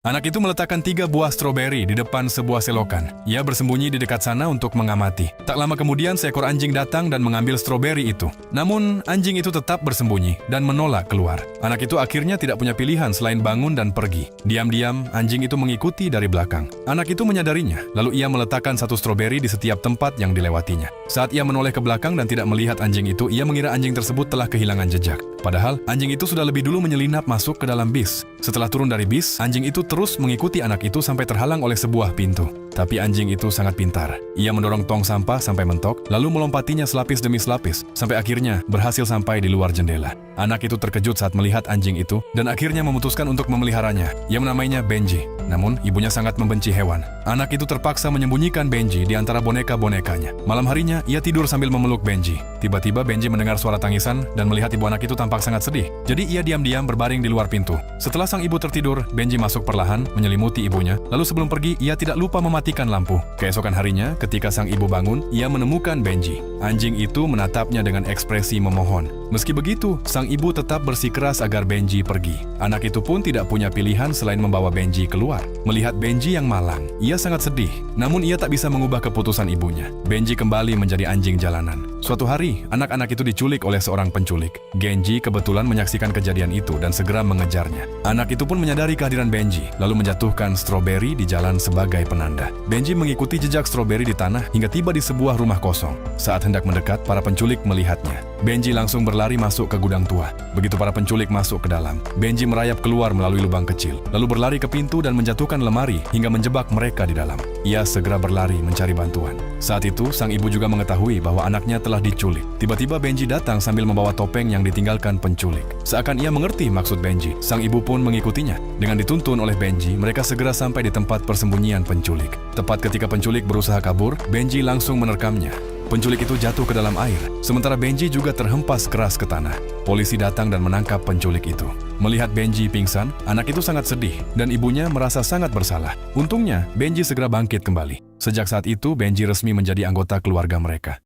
Anak itu meletakkan 3 buah stroberi di depan sebuah selokan. Ia bersembunyi di dekat sana untuk mengamati. Tak lama kemudian seekor anjing datang dan mengambil stroberi itu. Namun anjing itu tetap bersembunyi dan menolak keluar. Anak itu akhirnya tidak punya pilihan selain bangun dan pergi. Diam-diam anjing itu mengikuti dari belakang. Anak itu menyadarinya, lalu ia meletakkan 1 stroberi di setiap tempat yang dilewatinya. Saat ia menoleh ke belakang dan tidak melihat anjing itu, ia mengira anjing tersebut telah kehilangan jejak. Padahal anjing itu sudah lebih dulu menyelinap masuk ke dalam bis. Setelah turun dari bis, anjing itu terus mengikuti anak itu sampai terhalang oleh sebuah pintu. Tapi anjing itu sangat pintar. Ia mendorong tong sampah sampai mentok, lalu melompatinya selapis demi selapis, sampai akhirnya berhasil sampai di luar jendela. Anak itu terkejut saat melihat anjing itu, dan akhirnya memutuskan untuk memeliharanya. Ia menamainya Benji. Namun, ibunya sangat membenci hewan. Anak itu terpaksa menyembunyikan Benji di antara boneka-bonekanya. Malam harinya, ia tidur sambil memeluk Benji. Tiba-tiba Benji mendengar suara tangisan dan melihat ibu anak itu tampak sangat sedih. Jadi ia diam-diam berbaring di luar pintu. Setelah sang ibu tertidur, Benji masuk perlahan, menyelimuti ibunya. Lalu sebelum pergi, ia tidak lupa mematikan lampu. Keesokan harinya, ketika sang ibu bangun, ia menemukan Benji. Anjing itu menatapnya dengan ekspresi memohon. Meski begitu, sang ibu tetap bersikeras agar Benji pergi. Anak itu pun tidak punya pilihan selain membawa Benji keluar. Melihat Benji yang malang, ia sangat sedih. Namun ia tak bisa mengubah keputusan ibunya. Benji kembali menjadi anjing jalanan. Suatu hari, anak-anak itu diculik oleh seorang penculik. Genji kebetulan menyaksikan kejadian itu dan segera mengejarnya. Anak itu pun menyadari kehadiran Benji, lalu menjatuhkan stroberi di jalan sebagai penanda. Benji mengikuti jejak stroberi di tanah hingga tiba di sebuah rumah kosong. Saat hendak mendekat, para penculik melihatnya. Benji langsung berlari masuk ke gudang tua. Begitu para penculik masuk ke dalam, Benji merayap keluar melalui lubang kecil, lalu berlari ke pintu dan menjatuhkan lemari hingga menjebak mereka di dalam. Ia segera berlari mencari bantuan. Saat itu, sang ibu juga mengetahui bahwa anaknya telah diculik. Tiba-tiba Benji datang sambil membawa topeng yang ditinggalkan penculik. Seakan ia mengerti maksud Benji, sang ibu pun mengikutinya. Dengan dituntun oleh Benji, mereka segera sampai di tempat persembunyian penculik. Tepat ketika penculik berusaha kabur, Benji langsung menerkamnya. Penculik itu jatuh ke dalam air, sementara Benji juga terhempas keras ke tanah. Polisi datang dan menangkap penculik itu. Melihat Benji pingsan, anak itu sangat sedih dan ibunya merasa sangat bersalah. Untungnya, Benji segera bangkit kembali. Sejak saat itu, Benji resmi menjadi anggota keluarga mereka.